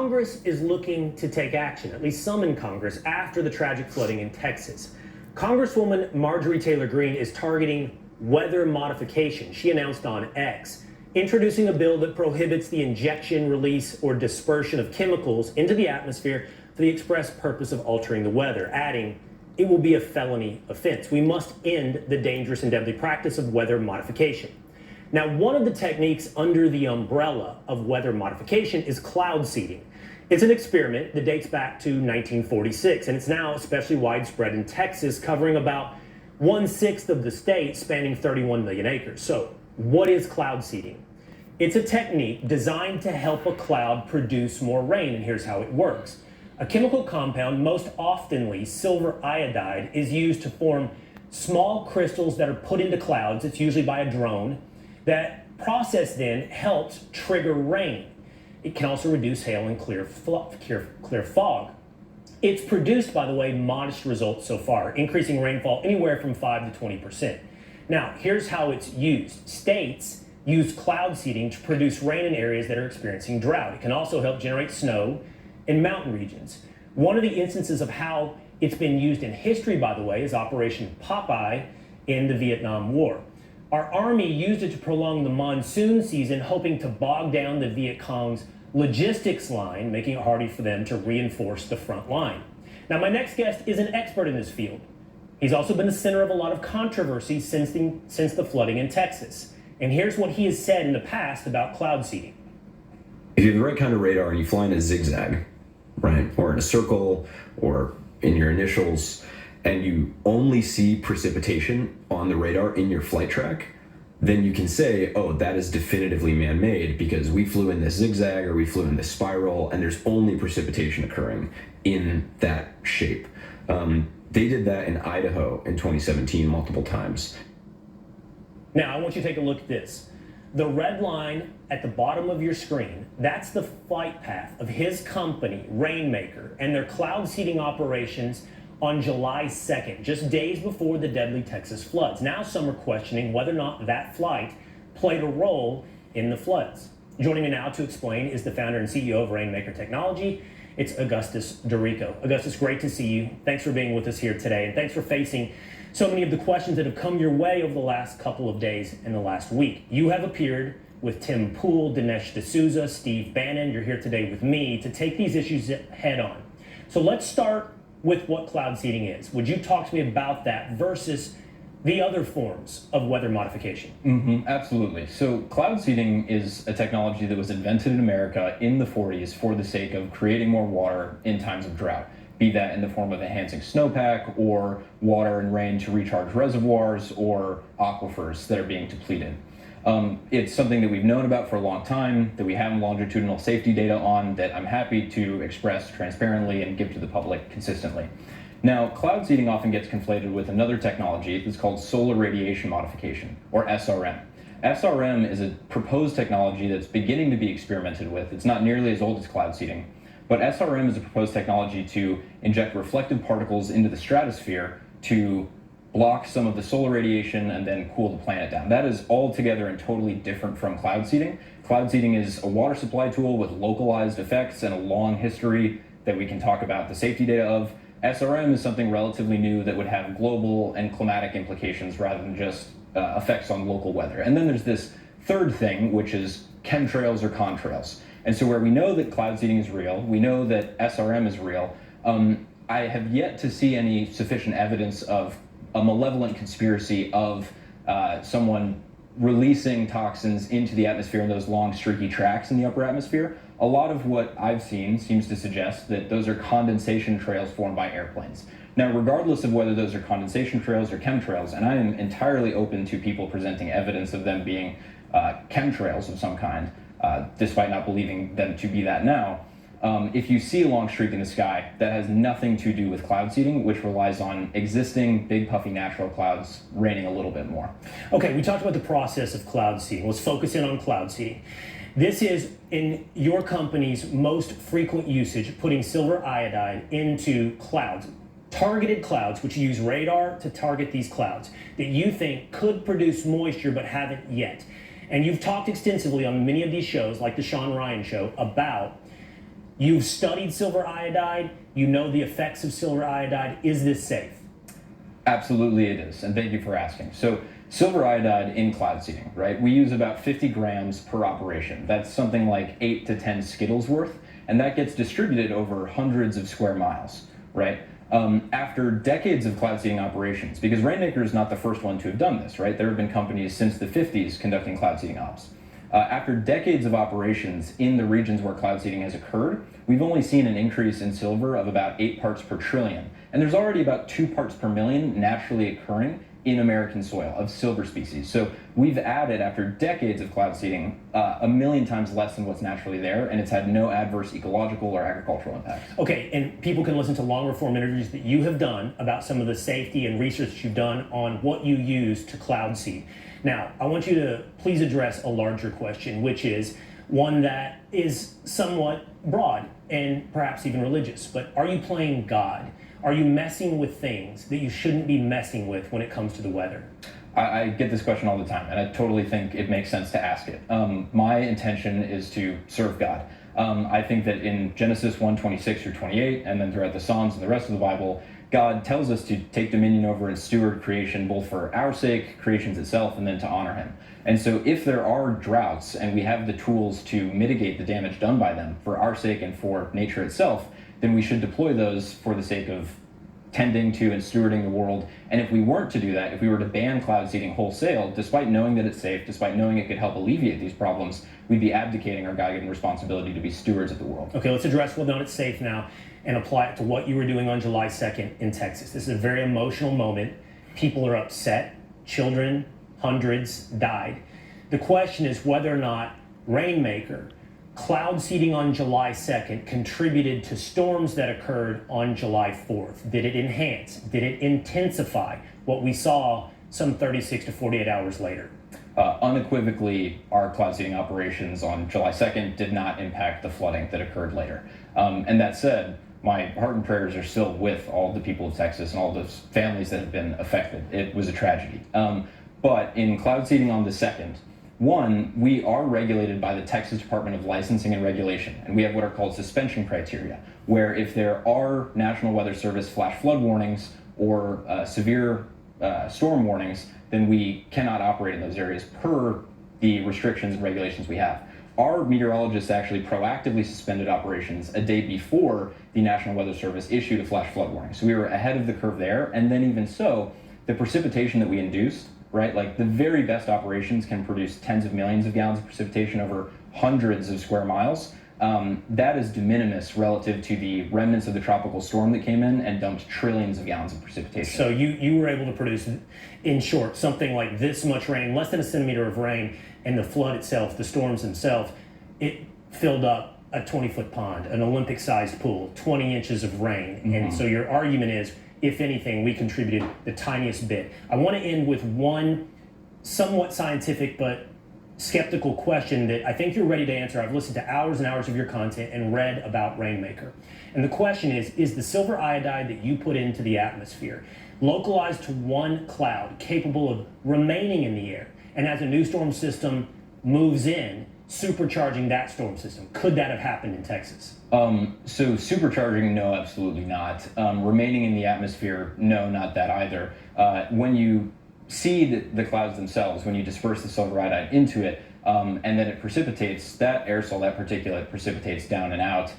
Congress is looking to take action, at least some in Congress, after the tragic flooding in Texas. Congresswoman Marjorie Taylor Greene is targeting weather modification. She announced on X, introducing a bill that prohibits the injection, release, or dispersion of chemicals into the atmosphere for the express purpose of altering the weather, adding, it will be a felony offense. We must end the dangerous and deadly practice of weather modification. Now, one of the techniques under the umbrella of weather modification is cloud seeding. It's an experiment that dates back to 1946, and it's now especially widespread in Texas, covering about 1/6 of the state, spanning 31 million acres. So, what is cloud seeding? It's a technique designed to help a cloud produce more rain, and here's how it works. A chemical compound, most oftenly silver iodide, is used to form small crystals that are put into clouds. It's usually by a drone. That process then helps trigger rain. It can also reduce hail and clear fog. It's produced, by the way, modest results so far, increasing rainfall anywhere from 5 to 20%. Now, here's how it's used. States use cloud seeding to produce rain in areas that are experiencing drought. It can also help generate snow in mountain regions. One of the instances of how it's been used in history, by the way, is Operation Popeye in the Vietnam War. Our army used it to prolong the monsoon season, hoping to bog down the Viet Cong's logistics line, making it harder for them to reinforce the front line. Now, my next guest is an expert in this field. He's also been the center of a lot of controversy since the flooding in Texas. And here's what he has said in the past about cloud seeding. If you have the right kind of radar and you fly in a zigzag, right, or in a circle, or in your initials, and you only see precipitation on the radar in your flight track, then you can say, oh, that is definitively man-made because we flew in this zigzag or we flew in this spiral and there's only precipitation occurring in that shape. They did that in Idaho in 2017 multiple times. Now, I want you to take a look at this. The red line at the bottom of your screen, that's the flight path of his company, Rainmaker, and their cloud seeding operations on July 2nd, just days before the deadly Texas floods. Now some are questioning whether or not that flight played a role in the floods. Joining me now to explain is the founder and CEO of Rainmaker Technology. It's Augustus Doricko. Augustus, great to see you. Thanks for being with us here today, and thanks for facing so many of the questions that have come your way over the last couple of days and the last week. You have appeared with Tim Pool, Dinesh D'Souza, Steve Bannon. You're here today with me to take these issues head on. So let's start with what cloud seeding is. Would you talk to me about that versus the other forms of weather modification? Absolutely. So cloud seeding is a technology that was invented in America in the 40s for the sake of creating more water in times of drought, be that in the form of enhancing snowpack or water and rain to recharge reservoirs or aquifers that are being depleted. It's something that we've known about for a long time, that we have longitudinal safety data on, that I'm happy to express transparently and give to the public consistently. Now, cloud seeding often gets conflated with another technology that's called solar radiation modification, or SRM. SRM is a proposed technology that's beginning to be experimented with. It's not nearly as old as cloud seeding, but SRM is a proposed technology to inject reflective particles into the stratosphere to block some of the solar radiation and then cool the planet down. That is altogether and totally different from cloud seeding. Cloud seeding is a water supply tool with localized effects and a long history that we can talk about the safety data of. SRM is something relatively new that would have global and climatic implications rather than just effects on local weather. And then there's this third thing, which is chemtrails or contrails. And so where we know that cloud seeding is real, we know that SRM is real, I have yet to see any sufficient evidence of a malevolent conspiracy of someone releasing toxins into the atmosphere in those long streaky tracks in the upper atmosphere. A lot of what I've seen seems to suggest that those are condensation trails formed by airplanes. Now, regardless of whether those are condensation trails or chemtrails, and I am entirely open to people presenting evidence of them being chemtrails of some kind, despite not believing them to be that now, if you see a long streak in the sky, that has nothing to do with cloud seeding, which relies on existing big puffy natural clouds raining a little bit more. Okay, we talked about the process of cloud seeding. Let's focus in on cloud seeding. This is in your company's most frequent usage, putting silver iodide into clouds, targeted clouds, which use radar to target these clouds that you think could produce moisture but haven't yet. And you've talked extensively on many of these shows, like the Sean Ryan show, about You've studied silver iodide. You know the effects of silver iodide. Is this safe? Absolutely it is, and thank you for asking. So silver iodide in cloud seeding, right? We use about 50 grams per operation. That's something like 8 to 10 Skittles worth, and that gets distributed over hundreds of square miles, right? After decades of cloud seeding operations, because Rainmaker is not the first one to have done this, right? There have been companies since the 50s conducting cloud seeding ops. After decades of operations in the regions where cloud seeding has occurred, we've only seen an increase in silver of about 8 parts per trillion. And there's already about 2 parts per million naturally occurring in American soil of silver species. So we've added, after decades of cloud seeding, 1,000,000 times less than what's naturally there, and it's had no adverse ecological or agricultural impacts. Okay, and people can listen to longer form interviews that you have done about some of the safety and research that you've done on what you use to cloud seed. Now, I want you to please address a larger question, which is one that is somewhat broad and perhaps even religious, but are you playing God? Are you messing with things that you shouldn't be messing with when it comes to the weather? I get this question all the time, and I totally think it makes sense to ask it. My intention is to serve God. I think that in Genesis 1:26 through 28, and then throughout the Psalms and the rest of the Bible, God tells us to take dominion over and steward creation, both for our sake, creation's itself, and then to honor him. And so if there are droughts and we have the tools to mitigate the damage done by them for our sake and for nature itself, then we should deploy those for the sake of tending to and stewarding the world. And if we weren't to do that, if we were to ban cloud seeding wholesale, despite knowing that it's safe, despite knowing it could help alleviate these problems, we'd be abdicating our God-given responsibility to be stewards of the world. Okay, let's address well known it's safe now and apply it to what you were doing on July 2nd in Texas. This is a very emotional moment. People are upset. Children, hundreds died. The question is whether or not Rainmaker, cloud seeding on July 2nd, contributed to storms that occurred on July 4th. Did it enhance? Did it intensify what we saw some 36 to 48 hours later? Unequivocally, our cloud seeding operations on July 2nd did not impact the flooding that occurred later. And that said, my heart and prayers are still with all the people of Texas and all those families that have been affected. It was a tragedy. But in cloud seeding on the 2nd, one, we are regulated by the Texas Department of Licensing and Regulation, and we have what are called suspension criteria, where if there are National Weather Service flash flood warnings or severe storm warnings, then we cannot operate in those areas per the restrictions and regulations we have. Our meteorologists actually proactively suspended operations a day before the National Weather Service issued a flash flood warning. So we were ahead of the curve there, and then even so, the precipitation that we induced, right? Like the very best operations can produce tens of millions of gallons of precipitation over hundreds of square miles. That is de minimis relative to the remnants of the tropical storm that came in and dumped trillions of gallons of precipitation. So you were able to produce, in short, something like this much rain, less than a centimeter of rain, and the flood itself, the storms themselves, it filled up a 20-foot pond, an Olympic-sized pool, 20 inches of rain. Mm-hmm. And so your argument is, if anything, we contributed the tiniest bit. I want to end with one somewhat scientific but skeptical question that I think you're ready to answer. I've listened to hours and hours of your content and read about Rainmaker. And the question is the silver iodide that you put into the atmosphere localized to one cloud capable of remaining in the air and as a new storm system moves in, supercharging that storm system? Could that have happened in Texas? So supercharging, no, absolutely not. Remaining in the atmosphere, no, not that either. When you seed the clouds themselves, when you disperse the silver iodide into it, and then it precipitates, that aerosol, that particulate precipitates down and out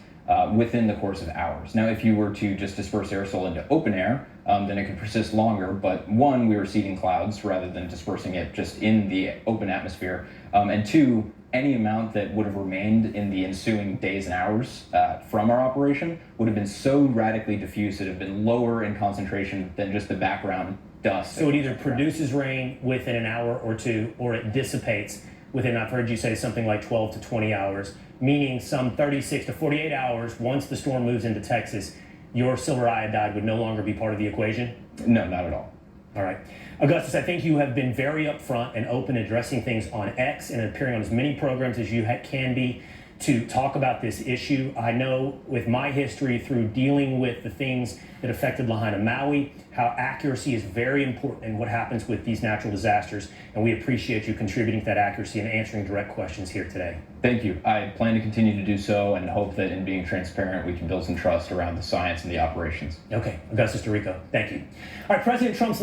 within the course of hours. Now, if you were to just disperse aerosol into open air, then it could persist longer. But one, we were seeding clouds rather than dispersing it just in the open atmosphere. And two, any amount that would have remained in the ensuing days and hours from our operation would have been so radically diffused, it would have been lower in concentration than just the background dust. So it either produces rain within an hour or two, or it dissipates within, I've heard you say something like 12 to 20 hours, meaning some 36 to 48 hours, once the storm moves into Texas, your silver iodide would no longer be part of the equation? No, not at all. All right. Augustus, I think you have been very upfront and open addressing things on X and appearing on as many programs as you can be. to talk about this issue. I know with my history through dealing with the things that affected Lahaina Maui, how accuracy is very important in what happens with these natural disasters, and we appreciate you contributing to that accuracy and answering direct questions here today. Thank you. I plan to continue to do so and hope that in being transparent, we can build some trust around the science and the operations. Okay, Augustus Doricko, thank you. All right, President Trump's